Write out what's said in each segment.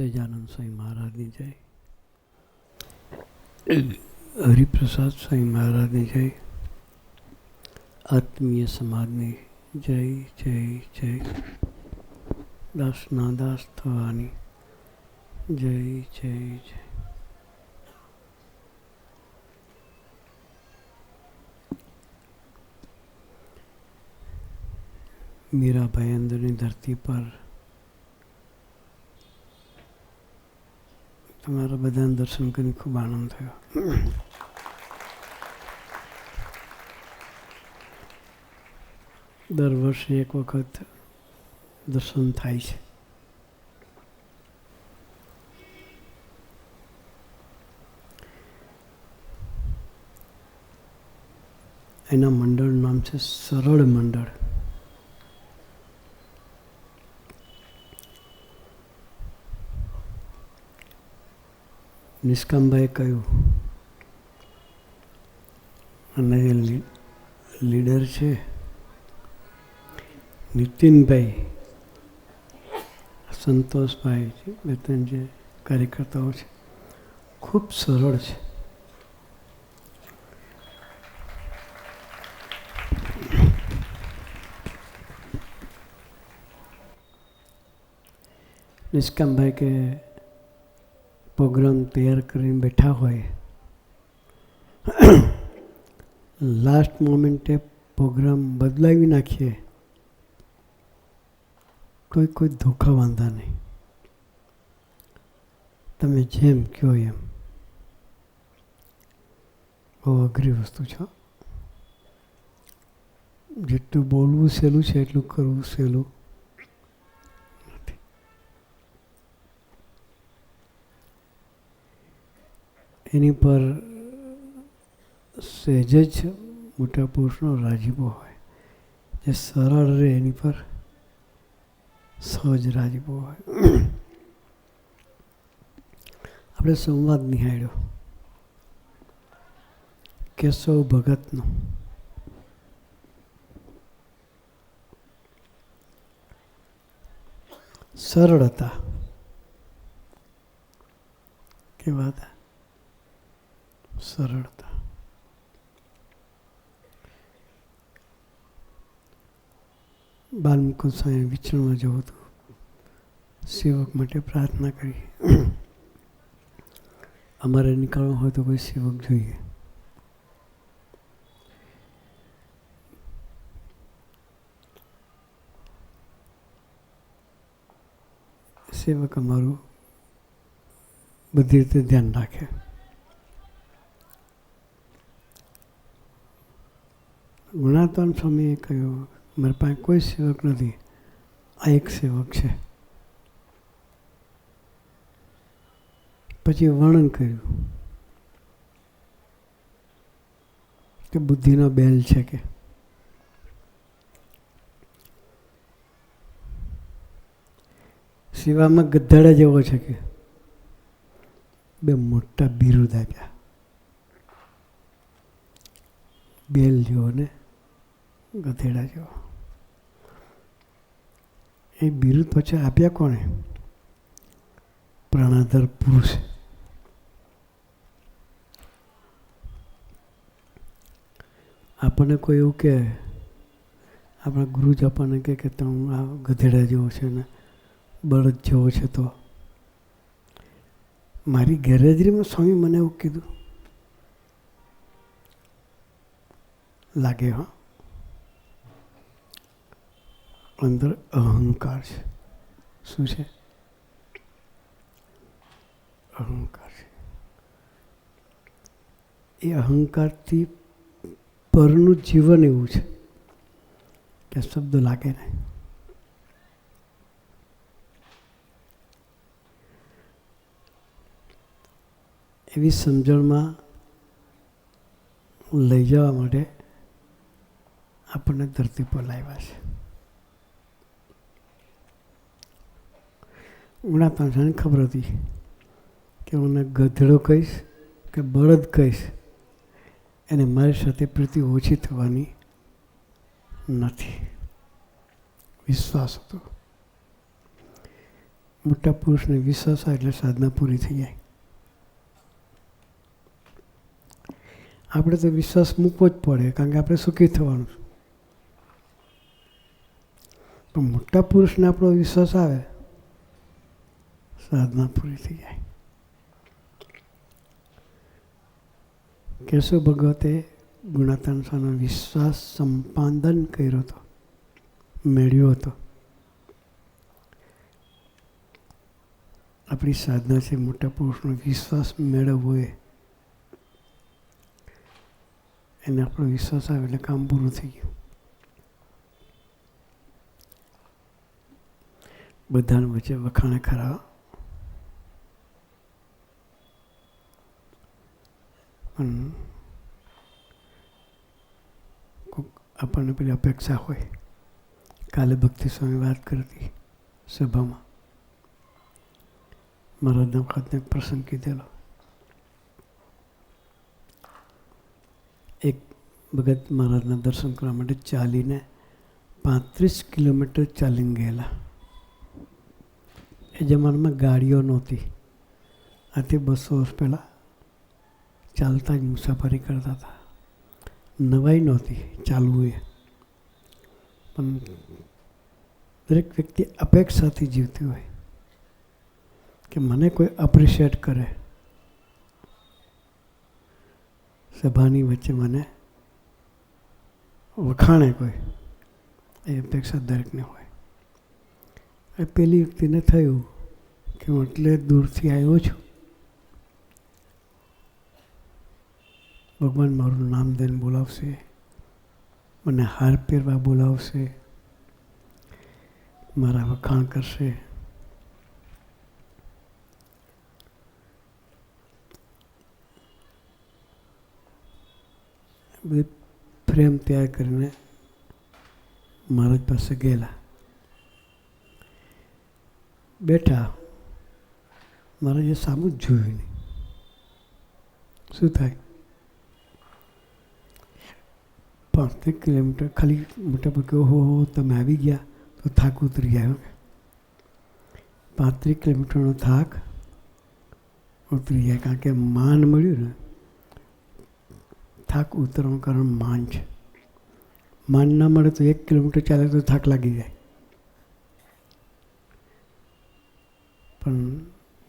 સહજાનંદ સ્વામી મહારાજની જય, હરિપ્રસાદ સ્વામી મહારાજની જય, આત્મીય સમાજની જય જય જય, દાસના દાસ થવાની જય જય જય. મીરાભાઈ અંદરની ધરતી પર તમારા બધાને દર્શન કરીને ખૂબ આનંદ થયો. દર વર્ષે એક વખત દર્શન થાય છે. એના મંડળનું નામ છે સરળ મંડળ. નિષ્કામભાઈએ કહ્યું, અને એ લીડર છે નીતિનભાઈ, સંતોષભાઈ, બે ત્રણ જે કાર્યકર્તાઓ છે, ખૂબ સરળ છે. નિષ્કામભાઈ કે પ્રોગ્રામ તૈયાર કરીને બેઠા હોય, લાસ્ટ મોમેન્ટે પ્રોગ્રામ બદલાવી નાખીએ કોઈ ધોખા વાંધા નહીં. તમે જેમ કહો એમ. બહુ અઘરી વસ્તુ છે. જેટલું બોલવું સહેલું છે એટલું કરવું સહેલું નથી. એની પર સહેજ જ મોટા પુરુષનો રાજીપો હોય, જે સરળ રહે એની પર સહજ રાજીપો હોય. આપણે સંવાદ નિહાળ્યો કેશવ ભગતનો. સરળ હતા. કેવા હતા? સરળ હતા. બાલમુકુંદ સ્વામી વિચરણમાં જવું હતું. સેવક માટે પ્રાર્થના કરી, અમારે નીકળવું હોય તો કોઈ સેવક જોઈએ. સેવક અમારું બધી રીતે ધ્યાન રાખે. ગુણાત્મન સ્વામીએ કહ્યું, મારી પાસે કોઈ સેવક નથી, આ એક સેવક છે. પછી વર્ણન કર્યું કે બુદ્ધિનો બેલ છે, કે સેવામાં ગધાડા જેવો છે, કે બે મોટા બિરુદ આપ્યા, બેલ જેવો ને ગધેડા જેવો. એ બિરુદ પછી આપ્યા કોણે? પ્રાણાધર પુરુષ. આપણને કોઈ એવું કે, આપણા ગુરુ જ આપણને કે તું આ ગધેડા જેવો છે ને બળદ જેવો છે, તો મારી ગેરહાજરીમાં સ્વામી મને એવું કીધું લાગે. હા, અંદર અહંકાર છે. શું છે? અહંકાર છે. એ અહંકારથી પરનું જીવન એવું છે કે શબ્દ લાગે નહીં. એવી સમજણમાં લઈ જવા માટે આપણને ધરતી પર લાવ્યા છે. ગુણાત્માને ખબર હતી કે હું ગધેડો કહીશ કે બળદ કહીશ, એને મારી સાથે પ્રીતિ ઓછી થવાની નથી. વિશ્વાસ હતો. મોટા પુરુષને વિશ્વાસ આવે એટલે સાધના પૂરી થઈ જાય. આપણે તો વિશ્વાસ મૂકવો જ પડે, કારણ કે આપણે સુખી થવાનું. પણ મોટા પુરુષને આપણો વિશ્વાસ આવે, સાધના પૂરી થઈ જાય. કેશવ ભગવતે ગુણાતાન સ્વામીનો વિશ્વાસ સંપાદન કર્યો હતો, મેળવ્યો હતો. આપણી સાધના છે મોટા પુરુષનો વિશ્વાસ મેળવવો. એને આપણો વિશ્વાસ આવે એટલે કામ પૂરું થઈ ગયું. બધાને વચ્ચે વખાણે ખરા, પણ આપણને પેલી અપેક્ષા હોય. કાલે ભક્તિ સ્વામી વાત કરતી સભામાં, મહારાજના વખતને એક પ્રસંગ કીધેલો. એક ભગત મહારાજના દર્શન કરવા માટે ચાલીને 35 કિલોમીટર ચાલીને ગયેલા. એ જમાનામાં ગાડીઓ નહોતી. આથી 200 વર્ષ પહેલાં ચાલતા જ મુસાફરી કરતા હતા. નવાઈ નહોતી ચાલવું એ. પણ દરેક વ્યક્તિ અપેક્ષાથી જીવતી હોય કે મને કોઈ એપ્રિશિએટ કરે, સભાની વચ્ચે મને વખાણે કોઈ, એ અપેક્ષા દરેકને હોય. એ પેલી વ્યક્તિને થયું કે હું એટલે દૂરથી આવ્યો છું, ભગવાન મારું નામ દઈને બોલાવશે, મને હાર પહેરવા બોલાવશે, મારા વખાણ કરશે. બધી ફ્રેમ તૈયાર કરીને મહારાજ પાસે ગયેલા. બેઠા, મહારાજે સામું જ જોયું નહીં. શું થાય? 35 કિલોમીટર ખાલી મોટા ભાગે હો તમે આવી ગયા તો થાક ઉતરી આવ્યો. 35 કિલોમીટરનો થાક ઉતરી જાય, કારણ કે માન મળ્યું ને. થાક ઉતરવાનું કારણ માન છે. માન ના મળે તો 1 કિલોમીટર ચાલે તો થાક લાગી જાય. પણ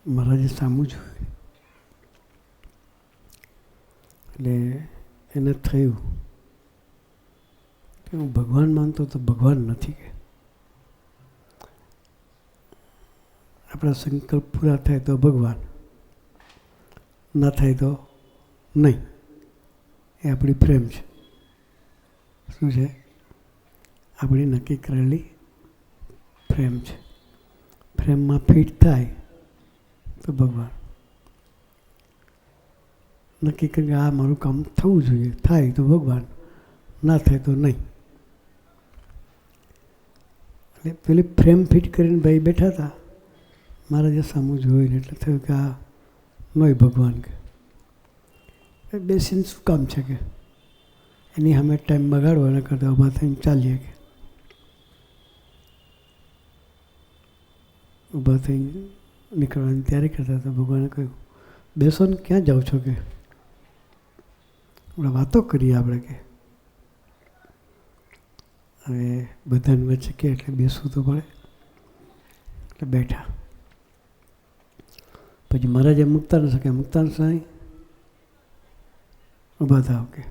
મહારાજે સામું જોયું એટલે એને થયું કે હું ભગવાન માનતો તો ભગવાન નથી. કે આપણા સંકલ્પ પૂરા થાય તો ભગવાન, ના થાય તો નહીં. એ આપણી પ્રેમ છે. શું છે? આપણી નક્કી કરેલી પ્રેમ છે. પ્રેમમાં ફિટ થાય તો ભગવાન. નક્કી કરી આ મારું કામ થવું જોઈએ, થાય તો ભગવાન, ના થાય તો નહીં. એટલે પેલી ફ્રેમ ફિટ કરીને ભાઈ બેઠા હતા. મહારાજે સામું જોઈને એટલે થયું કે આ નોય ભગવાન. કે બેસીને શું કામ છે? કે એની સામે ટાઈમ બગાડવો, એના કરતાં ઊભા થઈને ચાલીએ. કે ઊભા થઈને નીકળવાની તૈયારી કરતા હતા. ભગવાને કહ્યું, બેસો ને ક્યાં જાઓ છો? કે આપણે વાતો કરીએ આપણે. કે હવે બધાની વચ્ચે કે એટલે બેસવું તો પડે. એટલે બેઠા. પછી મહારાજે મુક્તાન શકે, મુક્તાન સ્વામી ઊભા થાવ. કે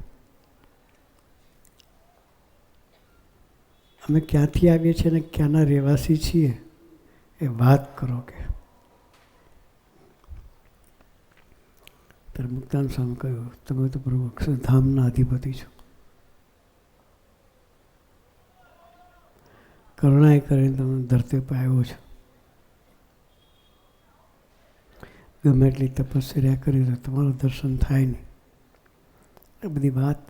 અમે ક્યાંથી આવીએ છીએ ને ક્યાંના રહેવાસી છીએ એ વાત કરો. કે ત્યારે મુક્તાન સ્વામી કહ્યું, તમે તો પ્રભુ અક્ષરધામના અધિપતિ છો. કરુણાએ કરીને તમે ધરતી પર આવ્યો છો. ગમે એટલી તપસ્યા કરી તો તમારું દર્શન થાય નહીં. એ બધી વાત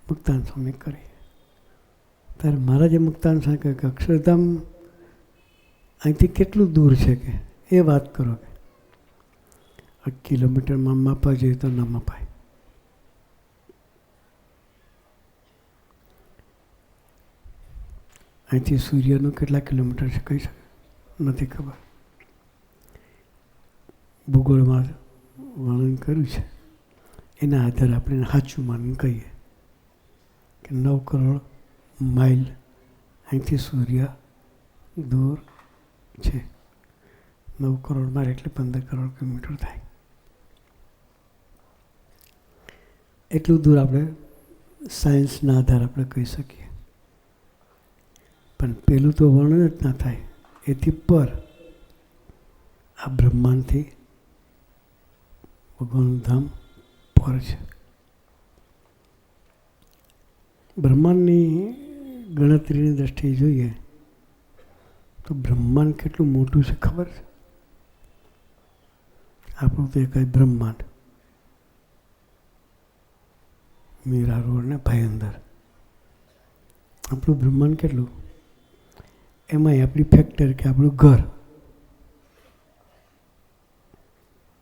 મુક્તાન સ્વામી કરી. ત્યારે મહારાજે મુક્તાન સ્વામી કહ્યું કે અક્ષરધામ અહીંથી કેટલું દૂર છે? કે એ વાત કરો. કે 1 કિલોમીટરમાં માપવા જોઈએ તો ના મપાય. અહીંથી સૂર્યનું કેટલા કિલોમીટર છે કહી શકે? નથી ખબર. ભૂગોળમાં વર્ણન કર્યું છે એના આધારે આપણે સાચું માનીને કહીએ કે 9 કરોડ માઇલ અહીંથી સૂર્ય દૂર છે. 9 કરોડ માઇલ એટલે 15 કરોડ કિલોમીટર થાય. એટલું દૂર આપણે સાયન્સના આધારે આપણે કહી શકીએ. પણ પેલું તો વર્ણન જ ના થાય. એથી પર આ બ્રહ્માંડથી ભગવાનનું ધામ પર છે. બ્રહ્માંડની ગણતરીની દ્રષ્ટિએ જોઈએ તો બ્રહ્માંડ કેટલું મોટું છે ખબર છે? આપણું તો એક બ્રહ્માંડ, મીરા રોડ ને ભાઈ અંદર. આપણું બ્રહ્માંડ કેટલું? એમાંય આપણી ફેક્ટરી કે આપણું ઘર,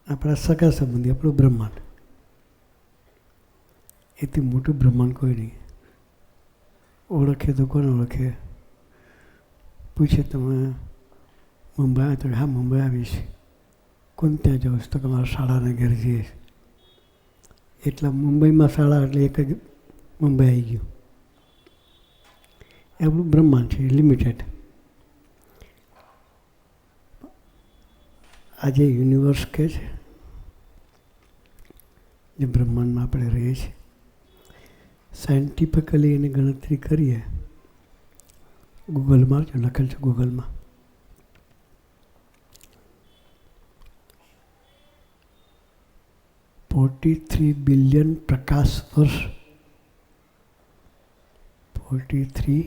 આપણા સગા સંબંધી, આપણું બ્રહ્માંડ. એથી મોટું બ્રહ્માંડ કોઈ નહીં. ઓળખે તો કોને ઓળખે? પૂછે તમે મુંબઈ આવ્યા? તો હા મુંબઈ આવીશ. કોણ ત્યાં જાઉં છું? તો કે મારા શાળાના ઘેર જઈએ. એટલા મુંબઈમાં શાળા એટલે એક જ મુંબઈ આવી ગયું. એ આપણું બ્રહ્માંડ છે, લિમિટેડ. આજે યુનિવર્સ કહે છે, જે બ્રહ્માંડમાં આપણે રહીએ છીએ, સાયન્ટિફિકલી એની ગણતરી કરીએ. ગૂગલમાં જો લખેલ છે, ગૂગલમાં $43 બિલિયન પ્રકાશ વર્ષ, 43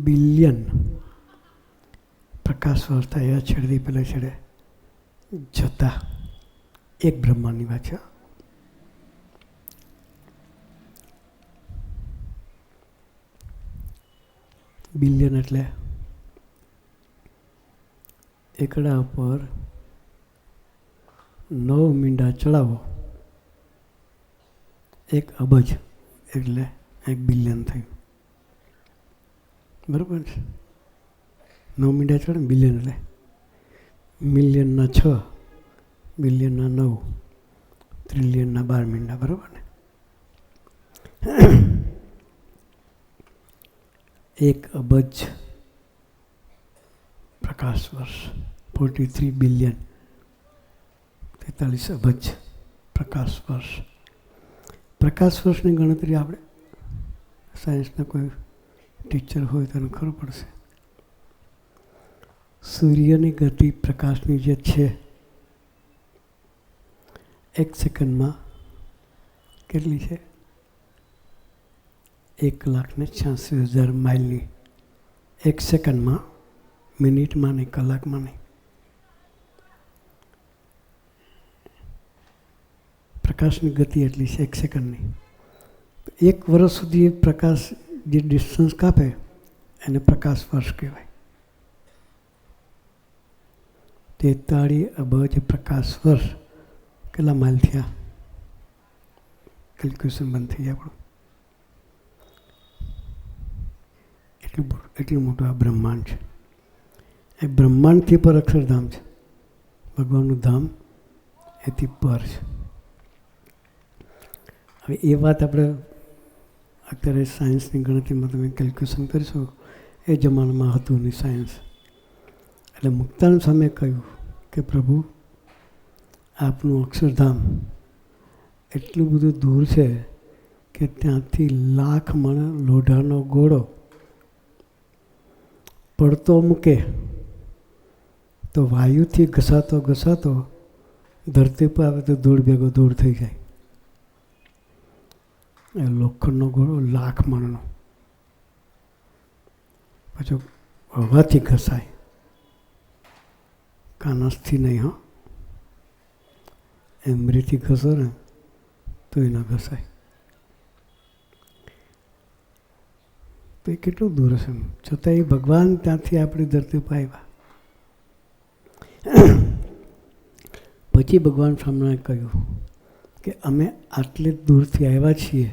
બિલિયન પ્રકાશ વર્ષ થાય છેડથી પેલા છેડે જતા એક બ્રહ્માંડની વાત છે. બિલિયન એટલે એકડા ઉપર 9 મીંડા ચડાવો, 1 અબજ એટલે 1 બિલિયન થયું. બરાબર છે? 9 મીંડા ચડે ને બિલિયન એટલે મિલિયનના 6, બિલિયનના 9, ટ્રિલિયનના 12 મીંડા. બરાબર ને? 1 અબજ પ્રકાશ વર્ષ, 43 બિલિયન, 43 અબજ પ્રકાશ વર્ષ. પ્રકાશ વર્ષની ગણતરી આપણે સાયન્સના કોઈ ટીચર હોય તો એને ખબર પડશે. સૂર્યની ગતિ પ્રકાશની જે છે 1 સેકન્ડમાં કેટલી છે? 1,86,000 માઇલની. 1 સેકન્ડમાં, મિનિટમાં નહીં, કલાકમાં નહીં. પ્રકાશની ગતિ એટલી છે 1 સેકન્ડની. 1 વર્ષ સુધી પ્રકાશ જે ડિસ્ટન્સ કાપે એને પ્રકાશ વર્ષ કહેવાય. 43 અબજ પ્રકાશ વર્ષ કેટલા માઇલ થયા? કેલ્ક્યુલેશન બંધ થઈ જાય આપણું. એટલું મોટું આ બ્રહ્માંડ છે. એ બ્રહ્માંડથી પર અક્ષરધામ છે. ભગવાનનું ધામ એથી પર છે. હવે એ વાત આપણે અત્યારે સાયન્સની ગણતરીમાં તમે કેલ્ક્યુલેશન કરીશો, એ જમાનામાં હતું નહીં સાયન્સ. એટલે મુક્તાનંદ સ્વામીએ કહ્યું કે પ્રભુ આપનું અક્ષરધામ એટલું બધું દૂર છે કે ત્યાંથી 1,00,000 મણ લોઢાનો ઘોડો પડતો મૂકે તો વાયુથી ઘસાતો ઘસાતો ધરતી પર આવે તો ધૂળ ભેગો ધૂળ થઈ જાય. એ લોખંડનો ઘોડો 1,00,000 મણનો, પાછો હવાથી ઘસાય, કાનસથી નહીં. હો, એમરીથી ઘસો ને તો એ ના ઘસાય. તો એ કેટલું દૂર હશે. છતાં એ ભગવાન ત્યાંથી આપણી ધરતી પર આવ્યા. પછી ભગવાન સ્વામિનારાયણે કહ્યું કે અમે આટલે દૂરથી આવ્યા છીએ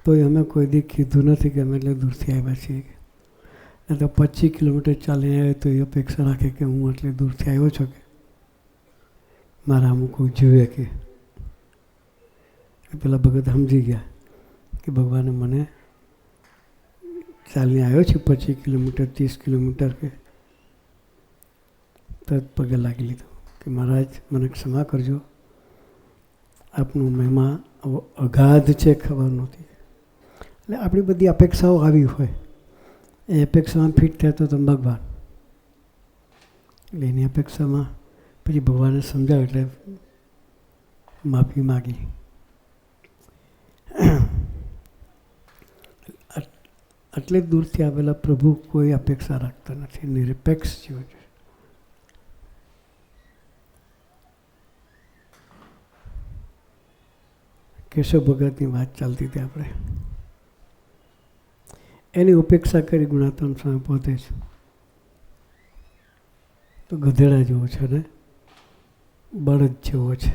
તોય અમે કોઈ દી કીધું નથી કે અમે એટલે દૂરથી આવ્યા છીએ. નહીં તો 25 કિલોમીટર ચાલીને આવે તો એ અપેક્ષા રાખે કે હું આટલી દૂરથી આવ્યો છું કે મારા અમુક જીવે કે પેલા ભગત સમજી ગયા કે ભગવાને મને ચાલીને આવ્યો છે 25 કિલોમીટર 30 કિલોમીટર કે તરત પગે લાગી લીધું કે મહારાજ મને ક્ષમા કરજો, આપનું મહિમા અગાધ છે, ખબર નહોતી. એટલે આપણી બધી અપેક્ષાઓ આવી હોય, એ અપેક્ષામાં ફિટ થયા તો તમે ભગવાન, એટલે એની અપેક્ષામાં પછી ભગવાને સમજાવ્યું એટલે માફી માગી. એટલે દૂરથી આવેલા પ્રભુ કોઈ અપેક્ષા રાખતા નથી, નિરપેક્ષ જીવ છે. કેશવ ભગતની વાત ચાલતી હતી આપણે, એની ઉપેક્ષા કરી ગુણાત્મક સ્વામી પોતે જ તો ગધેડા જેવો છે ને બળદ જેવો છે,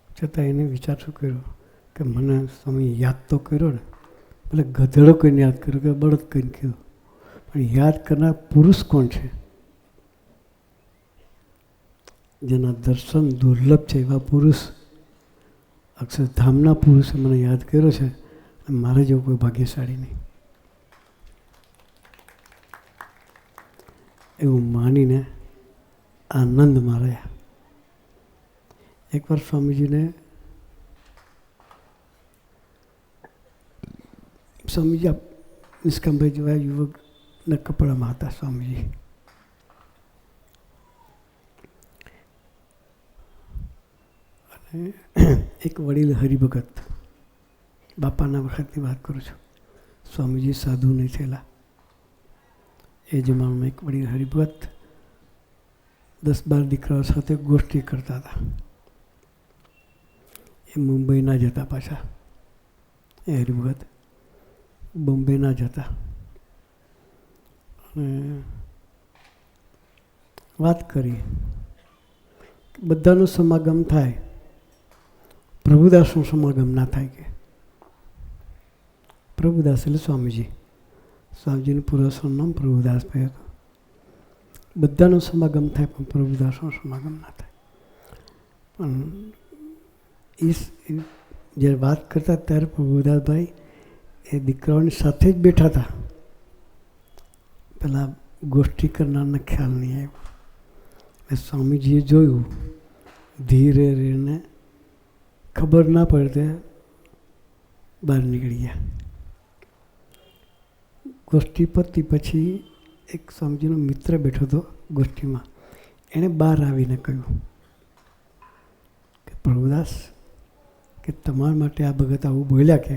છતાં એને વિચાર શું કર્યો કે મને સ્વામી યાદ તો કર્યો ને, ભલે ગધેડો કહીને યાદ કર્યો કે બળદ કહીને કીધું, પણ યાદ કરનાર પુરુષ કોણ છે? જેના દર્શન દુર્લભ છે એવા પુરુષ, અક્ષરધામના પુરુષે મને યાદ કર્યો છે, મારે જેવું કોઈ ભાગ્યશાળી નહીં. એવું માનીને આનંદ માર્યા. એકવાર સ્વામીજી નિષ્કામભાઈ જેવા યુવકના કપડામાં હતા સ્વામીજી. એક વડીલ હરિભગત, બાપાના વખતની વાત કરું છું, સ્વામીજી સાધુ નહીં થયેલા એ જમાનામાં એક વડીલ હરિભગત 10-12 દીકરાઓ સાથે ગોષ્ઠી કરતા હતા. એ મુંબઈ ના જતા, પાછા એ હરિભગત બોમ્બે ના જતા. અને વાત કરી બધાનો સમાગમ થાય, પ્રભુદાસનો સમાગમ ના થાય કે પ્રભુદાસ એટલે સ્વામીજી, સ્વામીજીનું પૂર્વસરનું નામ પ્રભુદાસભાઈ હતું. બધાનો સમાગમ થાય પણ પ્રભુદાસનો સમાગમ ના થાય. પણ એ જ્યારે વાત કરતા ત્યારે પ્રભુદાસભાઈ એ દીકરાઓની સાથે જ બેઠા હતા. પેલા ગોષ્ઠી કરનારને ખ્યાલ નહીં આવ્યો. સ્વામીજીએ જોયું, ધીરે રહીને ખબર ના પડે બહાર નીકળી ગયા. ગોષ્ઠી પતી પછી એક સ્વામીજીનો મિત્ર બેઠો હતો ગોષ્ઠીમાં, એણે બહાર આવીને કહ્યું કે પ્રભુદાસ કે તમારા માટે આ ભગત આવું બોલ્યા કે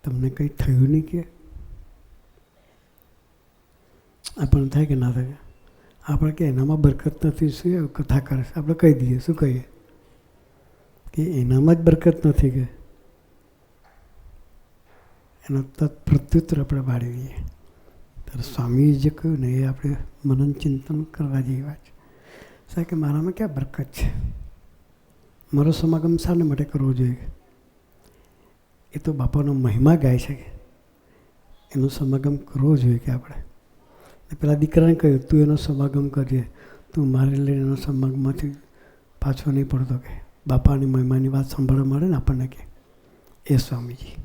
તમને કંઈ થયું નહીં કે? આપણને થાય કે ના થાય? આપણે કે એનામાં બરકત નથી, શું કથા કરે છે? આપણે કહી દઈએ, શું કહીએ કે એનામાં જ બરકત નથી કે એનો તત્પ્રત્યુત્તર આપણે વાળી દઈએ. ત્યારે સ્વામીએ જે કહ્યું ને એ આપણે મનન ચિંતન કરવા જેવી વાત છે. સાહેબ કે મારામાં ક્યાં બરકત છે? મારો સમાગમ શાને માટે કરવો જોઈએ? એ તો બાપાનો મહિમા ગાય છે કે એનો સમાગમ કરવો જોઈએ કે આપણે. પેલા દીકરાને કહ્યું તું એનો સમાગમ કરજે, તું મારે લઈને એનો સમાગમમાંથી પાછો નહીં પડતો કે બાપાની મહિમાની વાત સાંભળવા મળે ને આપણને કે એ સ્વામીજી.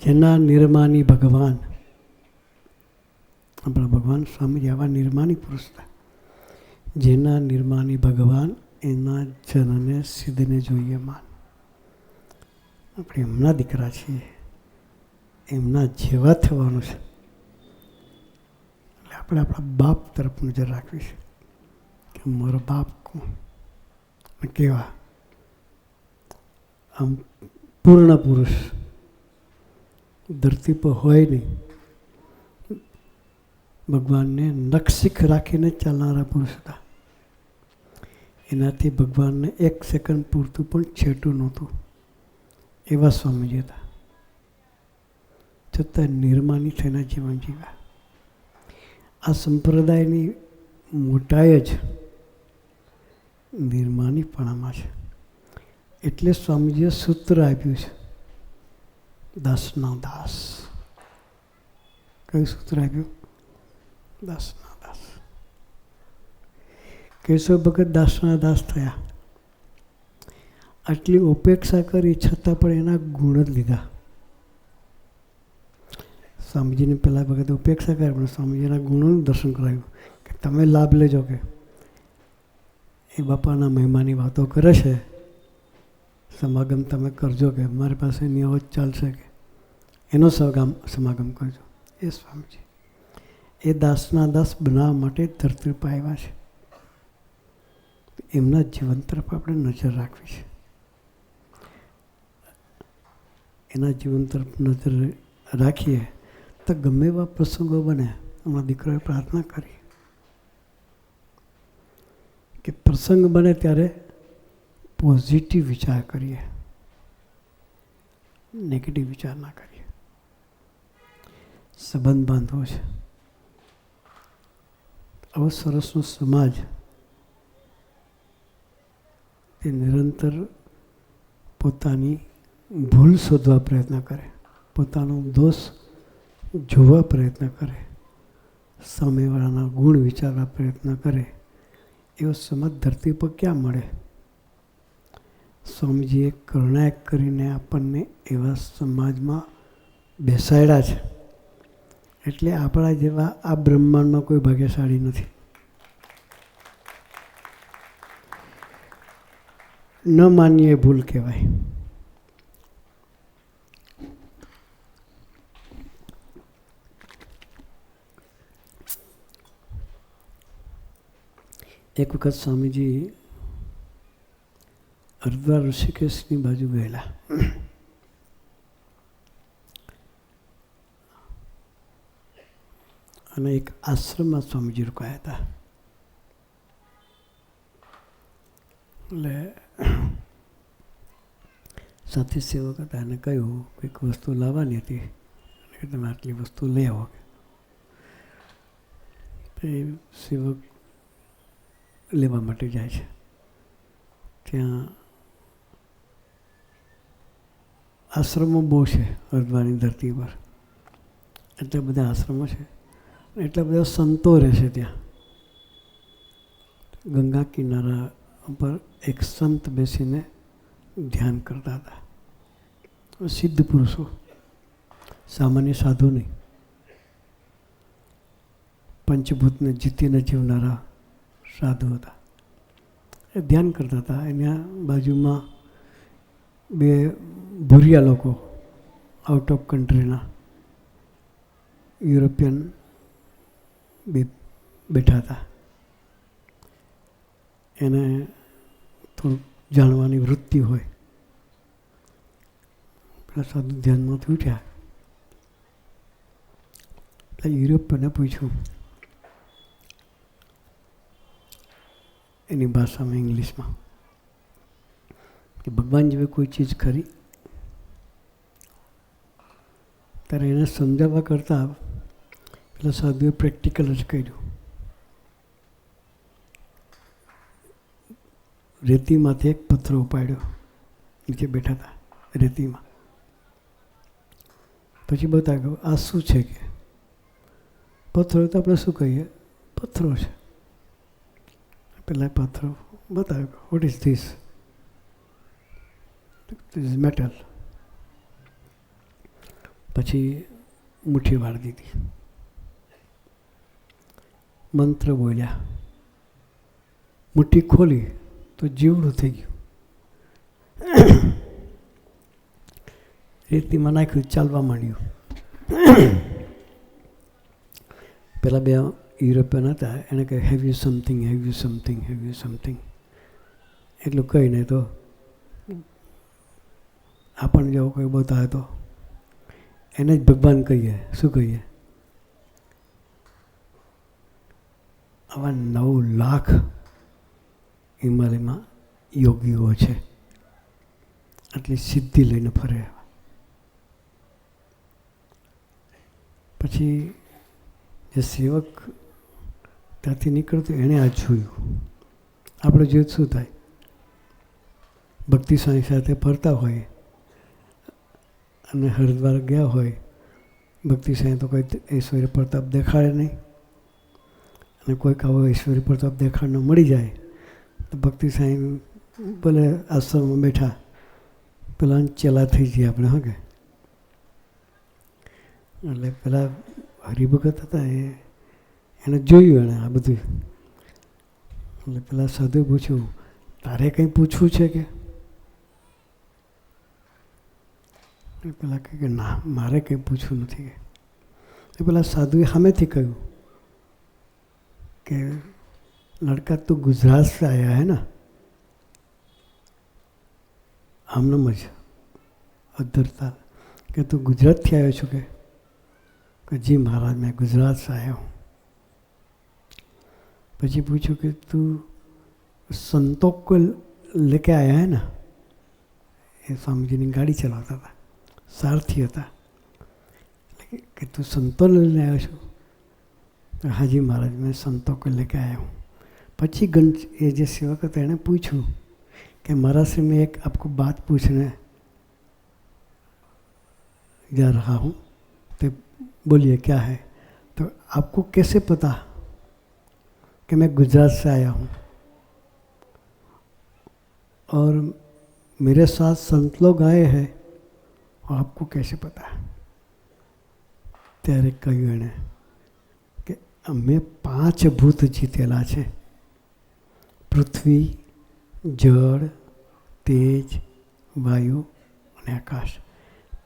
જેના નિર્માની ભગવાન, આપણા ભગવાન સ્વામીજી આવા નિર્માની પુરુષ હતા. જેના નિર્માની ભગવાન એના જનને સિદ્ધને જોઈએ માન. આપણે એમના દીકરા છીએ, એમના જેવા થવાનું છે. એટલે આપણે આપણા બાપ તરફ નજર રાખવી છે કે મારો બાપ કોણ, કેવા આમ પૂર્ણ પુરુષ ધરતી પર હોય નહીં, ભગવાનને નખશીખ રાખીને ચાલનારા પુરુષ હતા. એનાથી ભગવાનને 1 સેકન્ડ પૂરતું પણ છેટું નહોતું, એવા સ્વામીજી હતા. છતાં નિર્માની થઈને જીવન જીવ્યા. આ સંપ્રદાયની મોટાઈ જ નિર્માનીપણામાં છે. એટલે સ્વામીજીએ સૂત્ર આપ્યું છે, દાસના દાસ. કયું સૂત્ર આપ્યું? દાસના દાસ. કેશવ ભગત દાસના દાસ થયા. આટલી ઉપેક્ષા કરી છતાં પણ એના ગુણ જ લીધા. સ્વામીજીને પહેલાં ભગતે ઉપેક્ષા કરી, પણ સ્વામીજીના ગુણોનું દર્શન કરાવ્યું કે તમે લાભ લેજો, કે એ બાપાના મહિમાની વાતો કરે છે, સમાગમ તમે કરજો, કે મારી પાસે નિયમ જ ચાલશે, કે એનો સમાગમ કરજો. એ સ્વામીજી એ દાસના દાસ બનાવવા માટે ધરતી પર આવ્યા છે. એમના જીવન તરફ આપણે નજર રાખવી છે. એના જીવન તરફ નજર રાખીએ તો ગમે એવા પ્રસંગો બને. અમારા દીકરાએ પ્રાર્થના કરી કે પ્રસંગ બને ત્યારે પોઝિટિવ વિચાર કરીએ, નેગેટિવ વિચાર ના કરીએ. સંબંધ બાંધવો છે. આવો સરસનો સમાજ તે નિરંતર પોતાની ભૂલ શોધવા પ્રયત્ન કરે, પોતાનો દોષ જોવા પ્રયત્ન કરે, સામેવાળાના ગુણ વિચારવા પ્રયત્ન કરે. એવો સમાજ ધરતી પર ક્યાં મળે? સ્વામીજીએ કર્ણાયક કરીને આપણને એવા સમાજમાં બેસાડ્યા છે. એટલે આપણા જેવા આ બ્રહ્માંડમાં કોઈ ભાગ્યશાળી નથી. ન માનીએ ભૂલ કહેવાય. એક વખત સ્વામીજી હરિદ્વાર ઋષિકેશની બાજુ ગયેલા. અને એક આશ્રમમાં સ્વામીજી રોકાયા હતા. એટલે સાથી સેવક હતા, એને કહ્યું કંઈક વસ્તુ લાવવાની હતી, કે તમે આટલી વસ્તુ લઈ આવો. એ સેવક લેવા માટે જાય છે. ત્યાં આશ્રમો બહુ છે હરિદ્વારની ધરતી પર. એટલા બધા આશ્રમો છે, એટલા બધા સંતો રહે છે ત્યાં. ગંગા કિનારા પર એક સંત બેસીને ધ્યાન કરતા હતા. સિદ્ધ પુરુષો, સામાન્ય સાધુ નહીં, પંચભૂતને જીતીને જીવનારા સાધુ હતા. એ ધ્યાન કરતા હતા. એના બાજુમાં બે ભૂરિયા લોકો આઉટ ઓફ કન્ટ્રીના યુરોપિયન બે બેઠા હતા. એને થોડુંક જાણવાની વૃત્તિ હોય. પેલા સાધુ ધ્યાનમાંથી ઉઠ્યા. એટલે યુરોપિયને પૂછ્યું એની ભાષામાં, ઇંગ્લિશમાં, કે ભગવાન જેવી કોઈ ચીજ ખરી? ત્યારે એને સમજાવવા કરતાં પેલા સાધુએ પ્રેક્ટિકલ જ કર્યું. રેતીમાંથી એક પથ્થર ઉપાડ્યો, નીચે બેઠા હતા રેતીમાં. પછી બતાવ્યું આ શું છે? કે પથ્થરો તો આપણે શું કહીએ, પથ્થરો છે. પેલા પથ્થરો બતાવ્યો, what is this? This is metal. પછી મુઠ્ઠી વાળી દીધી, મંત્ર બોલ્યા, મુઠ્ઠી ખોલી તો જીવડું થઈ ગયું. રેતીમાં નાખ્યું, ચાલવા માંડ્યું. પેલા બે યુરોપિયન હતા, એને કહે have you something, have you something, have you something. એટલું કહીને તો આપણને જેવો કોઈ બતાવે તો એને જ ભગવાન કહીએ. શું કહીએ? આવા 9 લાખ હિમાલયમાં યોગીઓ છે, આટલી સિદ્ધિ લઈને ફરે. પછી જે સેવક ત્યાંથી નીકળતો એણે આ જોયું. આપણે જોયું શું થાય? ભક્તિ સ્વામી સાથે ફરતા હોય અને હરિદ્વાર ગયા હોય, ભક્તિ સ્વામી તો કોઈ ઐશ્વર્ય પ્રતાપ દેખાડે નહીં. અને કોઈક આવો ઈશ્વરી પ્રતાપ દેખાડનો મળી જાય તો ભક્તિ સાંઈ ભલે આશ્રમમાં બેઠા પેલા ચેલા થઈ જઈએ આપણે. હા કે એટલે પેલા હરિભગત હતા એને જોયું એણે આ બધું. એટલે પેલા સાધુએ પૂછ્યું, તારે કંઈ પૂછવું છે કે? પેલા કહે કે ના, મારે કંઈ પૂછવું નથી. એ પેલા સાધુએ સામેથી કહ્યું કે લડકા તું ગુજરાત સે આયા હે ના? આમનામ જ અધરતા કે તું ગુજરાતથી આવ્યો છું કે જી મહારાજ મેં ગુજરાત સે આયા હું. પછી પૂછ્યું કે તું સંતો કો લેકે આયા હે ના? એ સ્વામીજીની ગાડી ચલાવતા હતા, સારથી હતા. કે તું સંતો લઈને આવ્યો છું? હાજી મહારાજ મેં સંતો કો લેકે આયા હું. પછી એ જે સેવક હતા એણે પૂછ્યું कि महाराज से मैं एक आपको बात पूछने जा रहा हूँ, तो बोलिए क्या है? तो आपको कैसे पता कि मैं गुजरात से आया हूँ और मेरे साथ संत लोग आए हैं और आपको कैसे पता? ત્યારે કહ્યું એણે કે અમે 5 ભૂત જીતેલા છે, પૃથ્વી, જળ, તેજ, વાયુ અને આકાશ.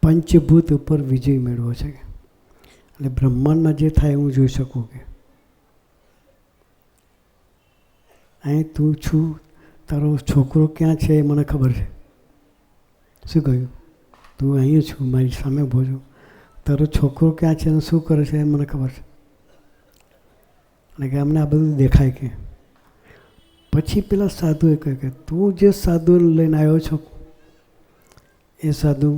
પંચભૂત ઉપર વિજય મેળવો છે. એટલે બ્રહ્માંડમાં જે થાય હું જોઈ શકું કે અહીં તું છું, તારો છોકરો ક્યાં છે એ મને ખબર છે. શું કહ્યું? તું અહીં છું, મારી સામે ઊભો છું, તારો છોકરો ક્યાં છે અને શું કરે છે એ મને ખબર છે. એટલે કે અમને આ બધું દેખાય કે. પછી પેલા સાધુએ કહ્યું કે તું જે સાધુને લઈને આવ્યો છો એ સાધુ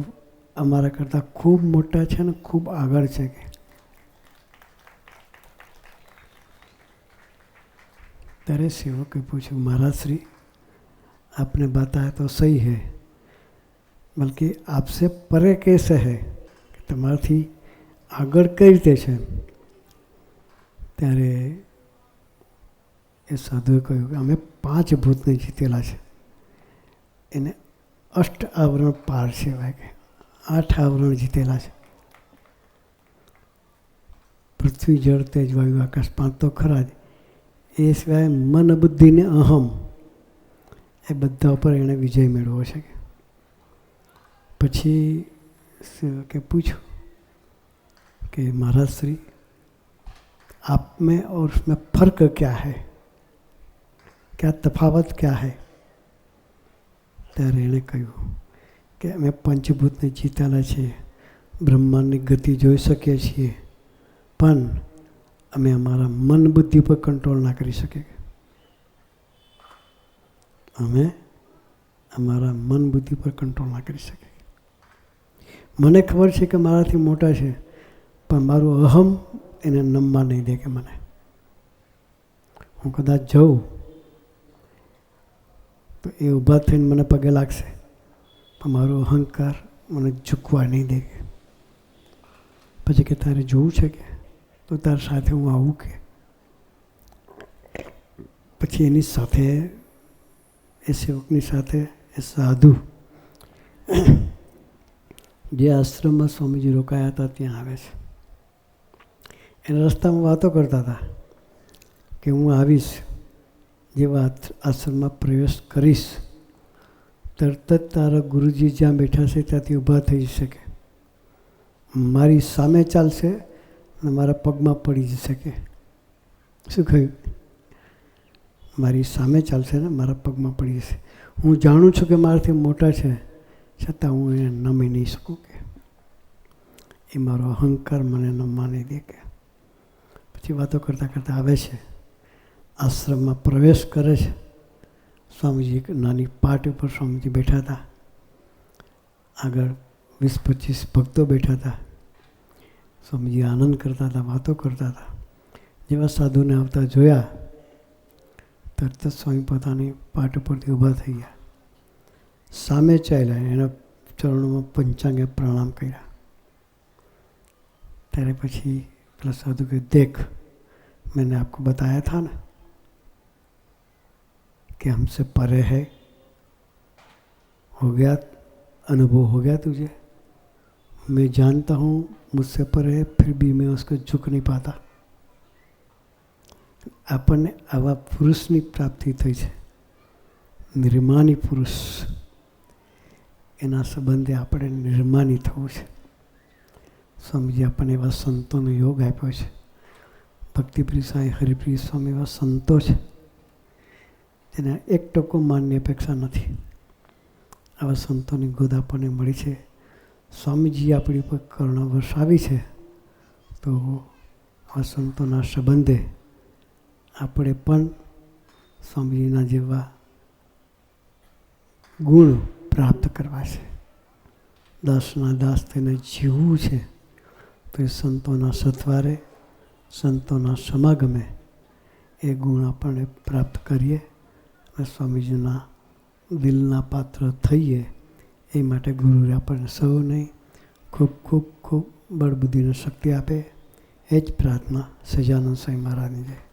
અમારા કરતાં ખૂબ મોટા છે ને ખૂબ આગળ છે કે. ત્યારે સેવકે પૂછ્યું, महाराज श्री आपने बताया तो सही है, बल्कि आपसे परे कैसे है, कि તમારાથી આગળ કઈ રીતે છે? ત્યારે એ સાધુએ કહ્યું કે અમે 5 ભૂતને જીતેલા છે. એને અષ્ટ આવરણ પાર કહેવાય કે 8 આવરણ જીતેલા છે. પૃથ્વી, જળ, તેજ, વાયુ, આકાશ 5 તો ખરા જ. એ સિવાય મન, બુદ્ધિ ને અહમ એ બધા ઉપર એણે વિજય મેળવ્યો છે. પછી કે પૂછ્યું कि महाराज श्री आप में और उसमें फ़र्क क्या है, क्या तफावत क्या है? ત્યારે એણે કહ્યું કે અમે પંચભૂતને જીતેલા છીએ, બ્રહ્માંડની ગતિ જોઈ શકીએ છીએ, પણ અમે અમારા મન બુદ્ધિ પર કંટ્રોલ ના કરી શકીએ. અમે અમારા મન બુદ્ધિ પર કંટ્રોલ ના કરી શકીએ. મને ખબર છે કે મારાથી મોટા છે, પણ મારું અહમ એને નમવા નહીં દે. કે મને હું કદાચ જાઉં તો એ ઊભા થઈને મને પગે લાગશે, પણ મારો અહંકાર મને ઝૂકવા નહીં દે. પછી કે તારે જોવું છે કે તો તારી સાથે હું આવું કે. પછી એની સાથે એ સેવકની સાથે એ સાધુ જે આશ્રમમાં સ્વામીજી રોકાયા હતા ત્યાં આવે છે. એના રસ્તામાં વાતો કરતા હતા કે હું આવીશ, જેવા આશ્રમમાં પ્રવેશ કરીશ તરત જ તારા ગુરુજી જ્યાં બેઠા છે ત્યાંથી ઊભા થઈ શકે, મારી સામે ચાલશે અને મારા પગમાં પડી જશે કે. શું કહ્યું? મારી સામે ચાલશે ને મારા પગમાં પડી જશે. હું જાણું છું કે મારાથી મોટા છે, છતાં હું એને નમી નહીં શકું કે. એ મારો અહંકાર મને નમવા નહીં દે કે. પછી વાતો કરતાં કરતાં આવે છે, આશ્રમમાં પ્રવેશ કરે છે. સ્વામીજી એક નાની પાટ ઉપર સ્વામીજી બેઠા હતા, આગળ 20-25 ભક્તો બેઠા હતા. સ્વામીજી આનંદ કરતા હતા, વાતો કરતા હતા. જેવા સાધુને આવતા જોયા તરત જ સ્વામી પોતાની પાટ ઉપરથી ઊભા થઈ ગયા, સામે ચાલ્યા, એના ચરણોમાં પંચાંગે પ્રણામ કર્યા. ત્યારે પછી પેલા સાધુ કે દેખ मैंने आपको बताया था ना कि हमसे परे है। हो गया अनुभव, हो गया तुझे। मैं जानता हूँ मुझसे परे है, फिर भी मैं उसको झुक नहीं पाता। આપણને આવા પુરુષની પ્રાપ્તિ થઈ છે, નિર્માની પુરુષ. એના સંબંધે આપણે નિર્માની થવું છે. સ્વામીજી આપણને એવા સંતોનો યોગ આપ્યો છે. ભક્તિપ્રિય સાંઈ હરિપ્રિય સ્વામી એવા સંતો છે જેને 1% માનની અપેક્ષા નથી. આવા સંતોની ગોદ આપણને મળી છે. સ્વામીજી આપણી ઉપર કરુણા વરસાવી છે. તો આ સંતોના સંબંધે આપણે પણ સ્વામીજીના જેવા ગુણ પ્રાપ્ત કરવા છે. દાસના દાસ તેને જીવવું છે. તો એ સંતોના સથવારે, સંતોના સમાગમે એ ગુણ આપણને પ્રાપ્ત કરીએ અને સ્વામીજીના દિલના પાત્ર થઈએ. એ માટે ગુરુએ આપણને સૌને ખૂબ ખૂબ ખૂબ બળબુદ્ધિને શક્તિ આપે. એ જ પ્રાર્થના સહજાનંદ સ્વામી મહારાજની જય.